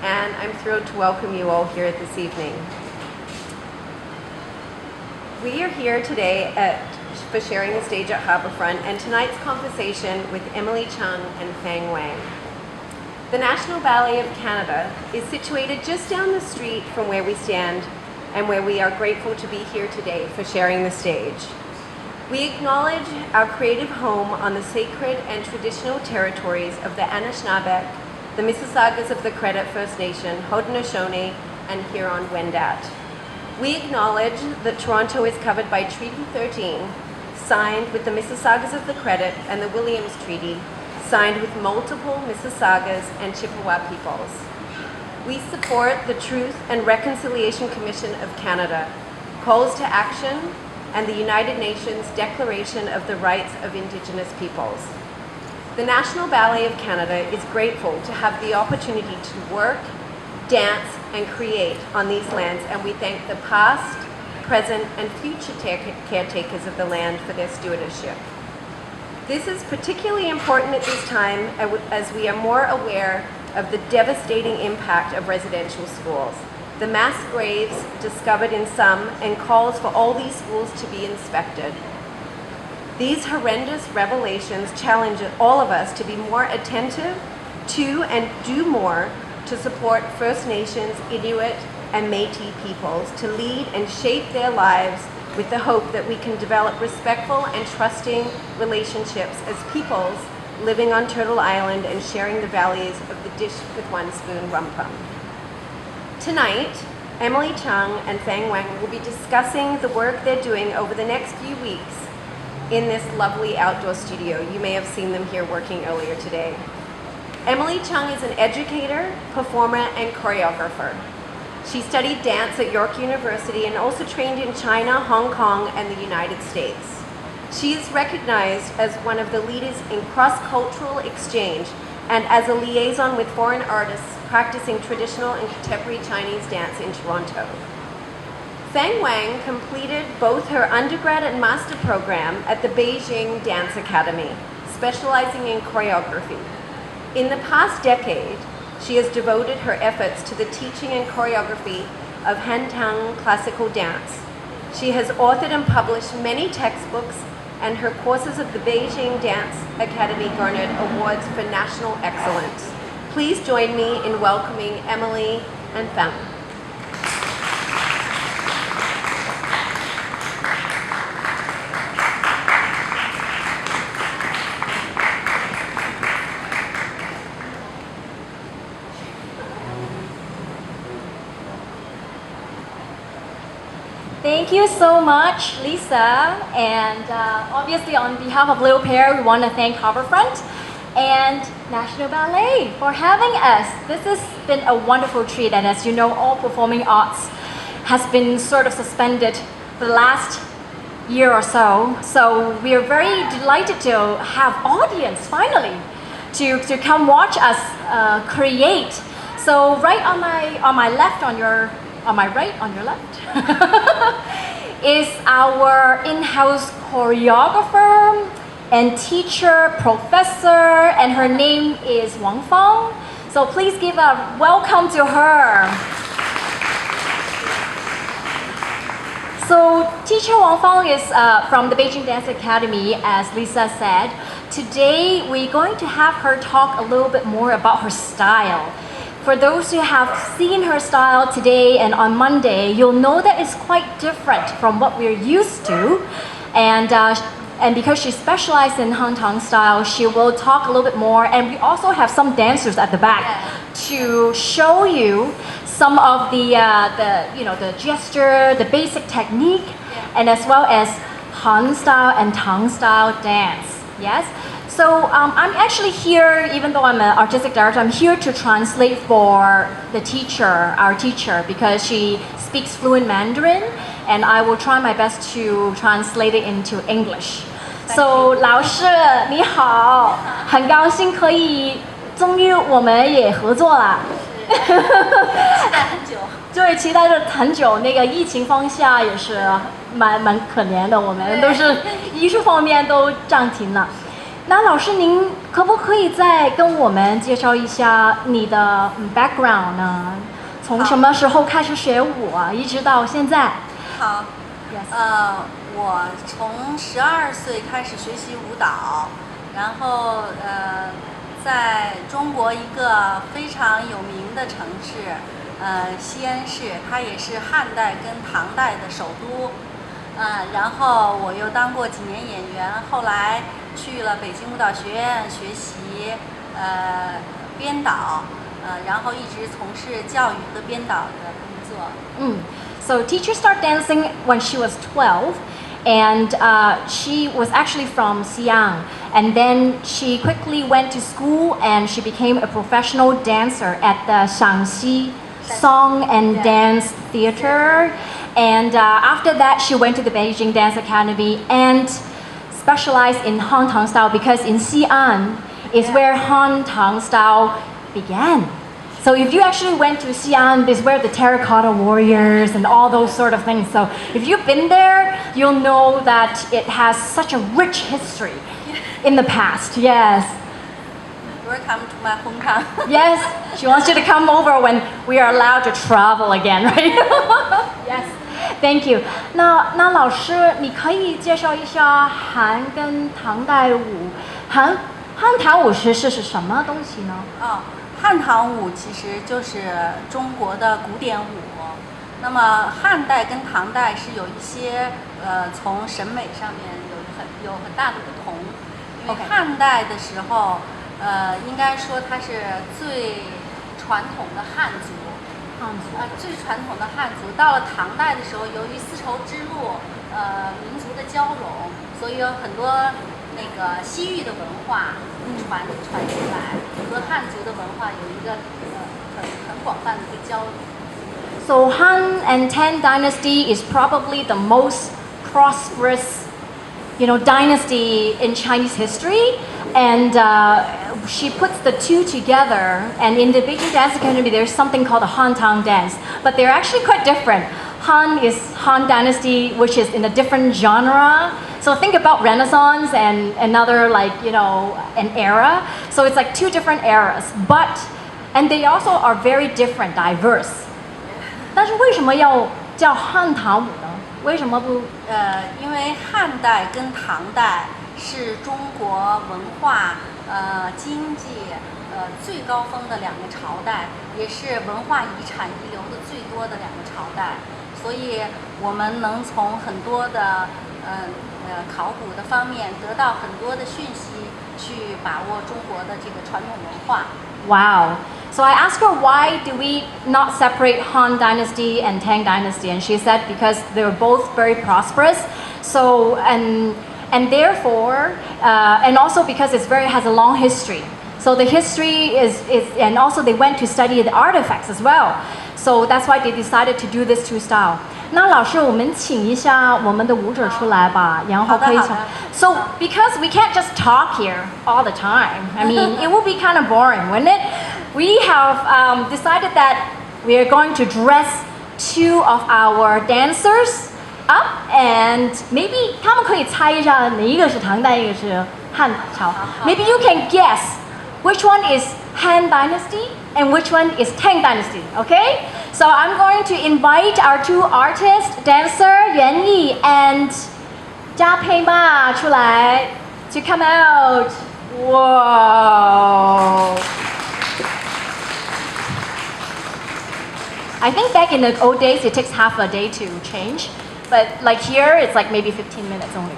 and I'm thrilled to welcome you all here this evening. We are here today for sharing the stage at Harbourfront, and tonight's conversation with Emily Chung and Fang Wang. The National Ballet of Canada is situated just down the street from where we stand and where we are grateful to be here today for sharing the stage. We acknowledge our creative home on the sacred and traditional territories of the Anishinaabe, the Mississaugas of the Credit First Nation, Haudenosaunee, and Huron-Wendat. We acknowledge that Toronto is covered by Treaty 13, signed with the Mississaugas of the Credit, and the Williams Treaty, signed with multiple Mississaugas and Chippewa peoples. We support the Truth and Reconciliation Commission of Canada, calls to action, and the United Nations Declaration of the Rights of Indigenous Peoples. The National Ballet of Canada is grateful to have the opportunity to work, dance, and create on these lands, and we thank the past, present, and future caretakers of the land for their stewardship. This is particularly important at this time as we are more aware of the devastating impact of residential schools, the mass graves discovered in some, and calls for all these schools to be inspected. These horrendous revelations challenge all of us to be more attentive to and do more to support First Nations, Inuit, and Métis peoples to lead and shape their lives with the hope that we can develop respectful and trusting relationships as peoples living on Turtle Island and sharing the values of the dish with one spoon wampum. Tonight, Emily Chung and Fang Wang will be discussing the work they're doing over the next few weeks in this lovely outdoor studio. You may have seen them here working earlier today. Emily Chung is an educator, performer, and choreographer. She studied dance at York University and also trained in China, Hong Kong, and the United States. She is recognized as one of the leaders in cross-cultural exchange and as a liaison with foreign artists practicing traditional and contemporary Chinese dance in Toronto. Fang Wang completed both her undergrad and master program at the Beijing Dance Academy, specializing in choreography. In the past decade, she has devoted her efforts to the teaching and choreography of Han Tang classical dance. She has authored and published many textbooks, and her courses of the Beijing Dance Academy garnered awards for national excellence. Please join me in welcoming Emily and Fang. Thank you so much, Lisa. And obviously on behalf of Little Pair, we want to thank Harbourfront and National Ballet for having us. This has been a wonderful treat, and as you know, all performing arts has been sort of suspended for the last year or so. So we are very delighted to have audience finally to come watch us create. So right on my left, on my right, on your left, is our in-house choreographer and teacher, professor, and her name is Wang Fang. So please give a welcome to her. So teacher Wang Fang is from the Beijing Dance Academy, as Lisa said. Today we're going to have her talk a little bit more about her style. For those who have seen her style today and on Monday, you'll know that it's quite different from what we're used to. And because she specialized in Han Tang Style, she will talk a little bit more. And we also have some dancers at the back to show you some of the gesture, the basic technique, and as well as Han Style and Tang Style dance. Yes. So I'm actually here, even though I'm an artistic director, I'm here to translate for the teacher, our teacher, because she speaks fluent Mandarin, and I will try my best to translate it into English. So 老师你好，很高兴可以，终于我们也合作了。期待很久。对，期待了很久。那个疫情方下也是蛮可怜的，我们都是艺术方面都暂停了。那老师，您可不可以再跟我们介绍一下你的background 呢？从什么时候开始学舞啊，一直到现在？好， Yes. 我从12岁开始学习舞蹈，然后在中国一个非常有名的城市，西安市，它也是汉代跟唐代的首都。然后我又当过几年演员，后来去了北京舞蹈学院学习编导，然后一直从事教育和编导的工作。So teacher started dancing when she was 12, and she was actually from Xi'an. And then she quickly went to school and she became a professional dancer at the Shaanxi Song and Dance Theater. And after that, she went to the Beijing Dance Academy and specialized in Han Tang Style because in Xi'an is where Han Tang Style began. So if you actually went to Xi'an, this is where the terracotta warriors and all those sort of things. So if you've been there, you'll know that it has such a rich history in the past. Yes. Welcome to my hometown. Yes, she wants you to come over when we are allowed to travel again, right? Yes. Thank you. 那老师，你可以介绍一下汉跟唐代舞。汉唐舞是什么东西呢？汉唐舞其实就是中国的古典舞。那么汉代跟唐代是有一些从审美上面有很大的不同。因为汉代的时候，应该说它是最传统的汉族。最传统的汉族，到了唐代的时候，由于丝绸之路，民族的交融，所以有很多那个西域的文化传进来，和汉族的文化有一个很广泛的一个交流。So Han and Tang dynasty is probably the most prosperous, dynasty in Chinese history, and she puts the two together. And in the Beijing Dance Academy, there's something called a Han Tang dance, but they're actually quite different. Han is Han dynasty, which is in a different genre. So think about Renaissance and another an era. So it's like two different eras, and they also are very different, diverse. 但是为什么要叫汉唐舞呢？为什么不？因为汉代跟唐代是中国文化、经济最高峰的两个朝代，也是文化遗产遗留的最多的两个朝代，所以我们能从很多的考古的方面得到很多的讯息，去把握中国的这个传统文化。Wow. So I asked her, why do we not separate Han dynasty and Tang dynasty? And she said because they were both very prosperous. So and therefore, and also because has a long history. So the history is, and also they went to study the artifacts as well. So that's why they decided to do this two style. 那老师，我们请一下我们的舞者出来吧，然后可以从。So because we can't just talk here all the time. I mean, it would be kind of boring, wouldn't it? We have decided that we are going to dress two of our dancers up, and maybe 他们可以猜一下哪一个是唐代，一个是汉朝。Maybe you can guess which one is Han Dynasty and which one is Tang Dynasty, okay? So I'm going to invite our two artists, dancer Yuan Yi and Jia Pei Ma 出来 to come out. Whoa. I think back in the old days it takes half a day to change, but like here it's like maybe 15 minutes only.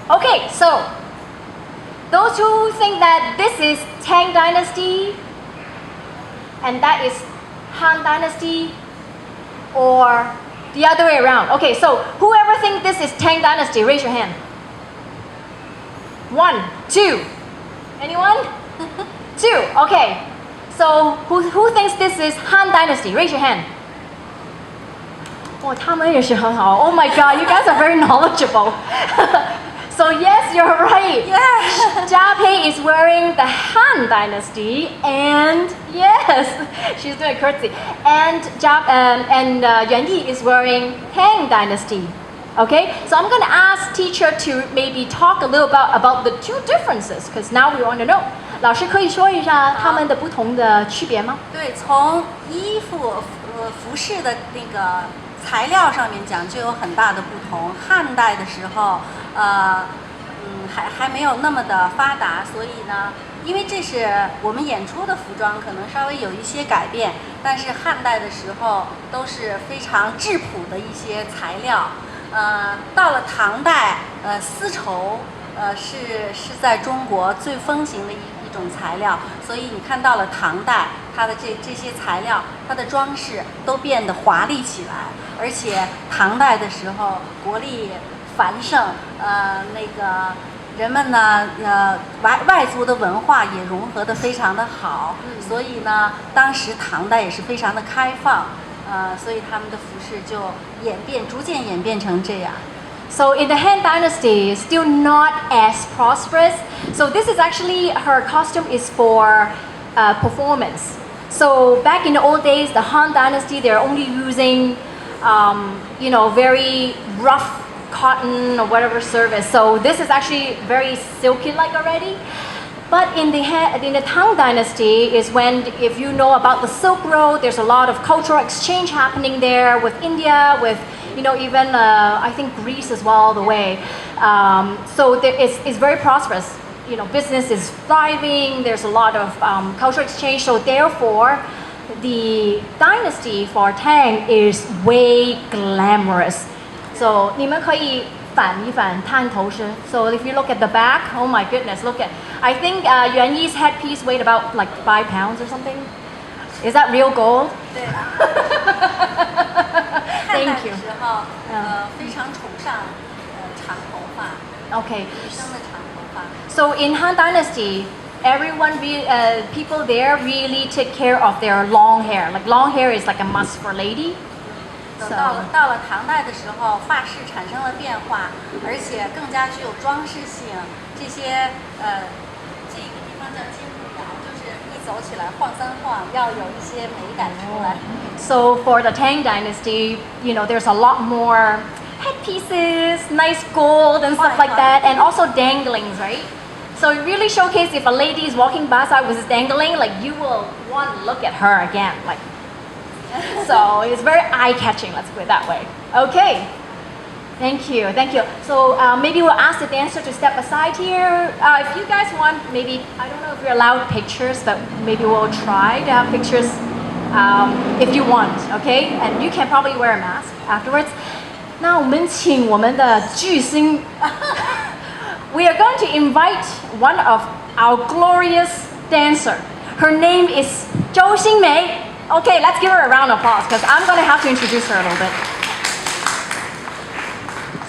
Okay, so those who think that this is Tang Dynasty and that is Han Dynasty, or the other way around. Okay, so whoever thinks this is Tang Dynasty, raise your hand. 1, 2. Anyone? 2. Okay. So who thinks this is Han Dynasty? Raise your hand. 哇，他们也是很好。Oh my God, you guys are very knowledgeable. So yes, you're right. Yes. Jia Pei is wearing the Han Dynasty, and yes, she's doing a curtsy. And Yuan Yi is wearing Tang Dynasty. Okay, so I'm going to ask teacher to maybe talk a little about the two differences because now we want to know. 老师可以说一下他们的不同的区别吗？对，从衣服服饰的那个材料上面讲，就有很大的不同。汉代的时候，还没有那么的发达，所以呢，因为这是我们演出的服装，可能稍微有一些改变，但是汉代的时候都是非常质朴的一些材料。到了唐代，丝绸，是在中国最风行的一种材料，所以你看到了唐代，它的这些材料，它的装饰都变得华丽起来，而且唐代的时候国力繁盛，那个人们呢，外族的文化也融合得非常的好，所以呢，当时唐代也是非常的开放。所以他们的服饰就逐渐演变成这样。So in the Han Dynasty, still not as prosperous. So this is actually her costume is for performance. So back in the old days, the Han Dynasty, they're only using, very rough cotton or whatever service. So this is actually very silky-like already. But in the Tang Dynasty is when, if you know about the Silk Road, there's a lot of cultural exchange happening there with India, with even I think Greece as well the way. So it's very prosperous. Business is thriving. There's a lot of cultural exchange. So therefore, the dynasty for Tang is way glamorous. So 你们可以反一反探头身. So if you look at the back, oh my goodness, look at. I think Yuan Yi's headpiece weighed about like 5 pounds or something. Is that real gold? 对。Thank you. 汉代的时候，非常崇尚长头发。Okay. 女生的长头发。So in Han Dynasty, people there really take care of their long hair. Like long hair is like a must for lady. 到了唐代的时候，发饰产生了变化，而且更加具有装饰性。这些这个地方叫金步摇，就是一走起来晃三晃，要有一些美感出来。So for the Tang Dynasty, there's a lot more headpieces, nice gold and stuff like that, and also danglings, right? So it really showcases if a lady is walking by side with dangling, like you will want to look at her again, like. So it's very eye-catching, let's put it that way. Okay. Thank you. So maybe we'll ask the dancer to step aside here. If you guys want, maybe, I don't know if you're allowed pictures, but maybe we'll try to have pictures if you want, okay? And you can probably wear a mask afterwards. 那我们请我们的巨星 We are going to invite one of our glorious dancer. Her name is 周新梅. Okay, let's give her a round of applause because I'm going to have to introduce her a little bit.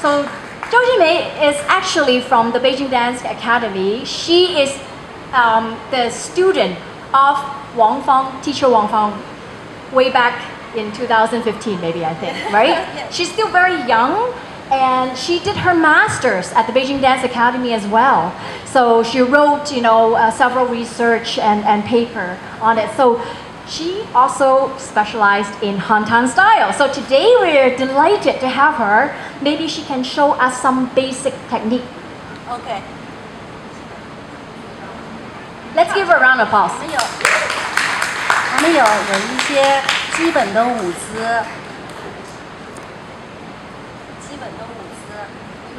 So, Zhou Jinmei is actually from the Beijing Dance Academy. She is the student of teacher Wang Fang, way back in 2015, maybe I think, right? Yes. She's still very young, and she did her master's at the Beijing Dance Academy as well. So she wrote, several research and paper on it. So she also specialized in Han Tang Style. So today we're delighted to have her. Maybe she can show us some basic technique. OK。 Let's give her a round of applause. 我们有一些基本的舞姿，比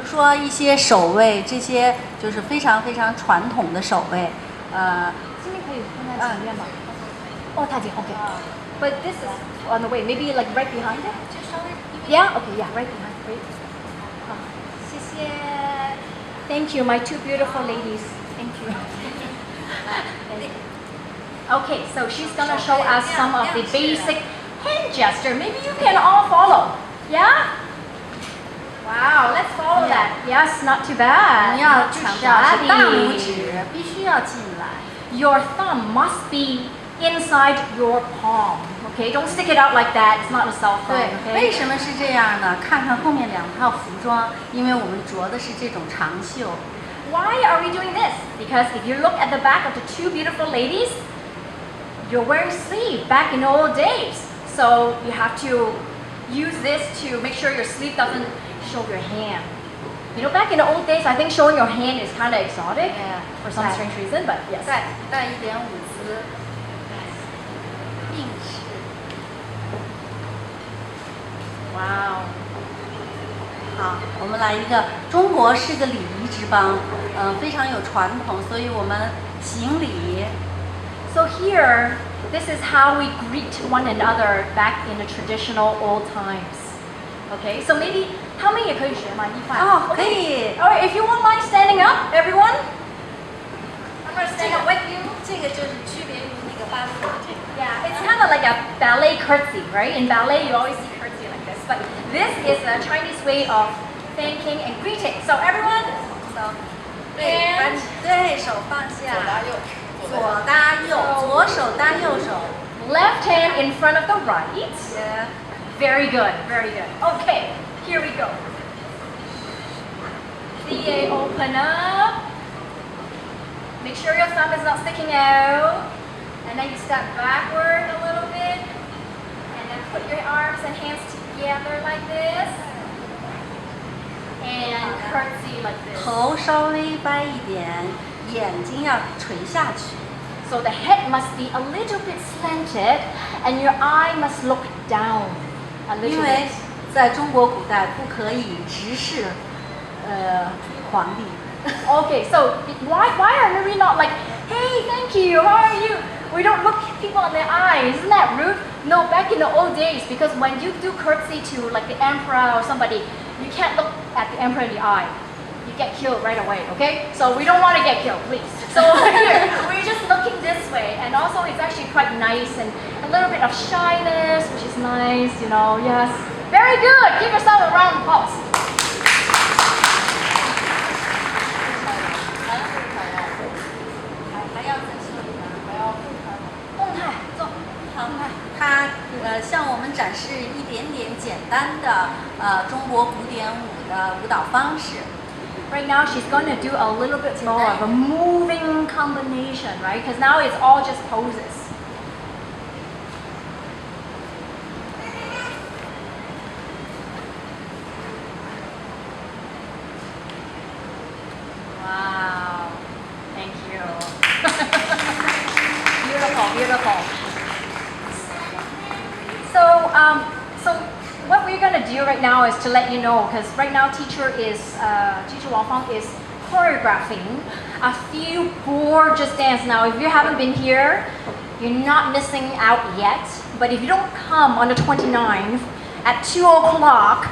如说一些手位，这些就是非常非常传统的手位。这边可以放在前面吗？哦，太近 ，OK. But this is on the way. Maybe like right behind it. Yeah. Okay. Yeah. Right behind. Great. 好，谢谢。Thank you, my two beautiful ladies. Thank you. Okay, so she's gonna show us some of the basic hand gesture. Maybe you can all follow. Yeah? Wow, let's follow that. Yes, not too 我 bad. 们要 Not too 强调是大拇 shabby. 指必须要进来。 Your thumb must be inside your palm. Okay, don't stick it out like that. It's not a cell 对 phone. 为 Okay. 什么是这样呢？看看后面两套服装，因为我们着的是这种长袖。 Why are we doing this? Because if you look at the back of the two beautiful ladies, you're wearing sleeve back in the old days. So you have to use this to make sure your sleeve doesn't, show your hand. You know, back in the old days, I think showing your hand is kind of exotic Yeah. for some strange reason, but yes. 带一点舞姿，应式。Wow. 好，我们来一个，中国是个礼仪之邦，非常有传统，所以我们行礼。So here, this is how we greet one another back in the traditional old times. Okay, so maybe 他们也可以学吗？一块。哦，可以。 Alright, if you won't mind standing up, everyone. I'm gonna 这 stand 个 up with you. 这个就是区别于那个芭蕾的这个。 Yeah, it's kind of like a ballet curtsy, right? In ballet, you always see curtsy like this, but this is a Chinese way of thanking and greeting. So everyone, 手，对，把 And- 对手放下，左搭右，左手搭右手。 left hand in front of the right. Yeah. Very good, very good. Okay, here we go. CA, open up. Make sure your thumb is not sticking out. And then you step backward a little bit. And then put your arms and hands together like this. And curtsy like this. 头稍微掰一点，眼睛要垂下去。 So the head must be a little bit slanted and your eye must look down a 因 little 为 bit. 在中国古代不可以直视，皇帝。 Okay, so why are we not like, hey, thank you, how are you? We don't look people in the eye. Isn't that rude? No, back in the old days, because when you do curtsy to like the emperor or somebody, you can't look at the emperor in the eye. You get killed right away, okay? So we don't want to get killed, please. So here, we're just looking this way, and also it's actually quite nice and a little bit of shyness, which is nice, you know, yes. Very good, give yourself a round of applause. 还要再说一个，动态，做，好，它向我们展示一点点简单的中国古典舞的舞蹈方式。 Right now, she's going to do a little bit more of a moving combination, right? Because now it's all just poses. Wow. Thank you. Beautiful, beautiful. So what we're gonna do right now is to let you know, because right now teacher Wang Fang is choreographing a few gorgeous dance. Now, if you haven't been here, you're not missing out yet. But if you don't come on the 29th at 2 o'clock,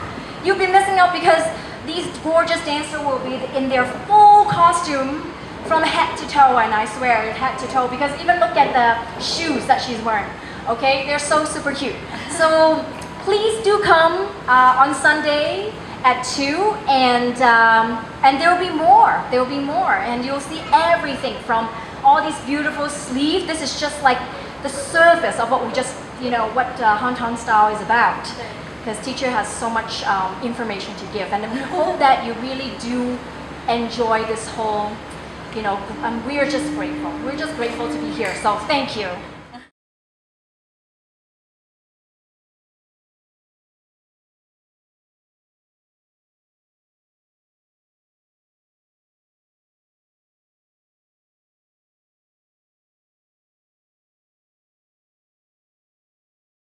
you'll be missing out because these gorgeous dancers will be in their full costume from head to toe, and I swear, head to toe, because even look at the shoes that she's wearing. Okay, they're so super cute. So please do come on Sunday at 2, and there will be more. There will be more, and you'll see everything from all these beautiful sleeves. This is just like the surface of what we just, what Han Tang Style is about. Because teacher has so much information to give, and we hope that you really do enjoy this whole, and we're just grateful. We're just grateful to be here. So thank you.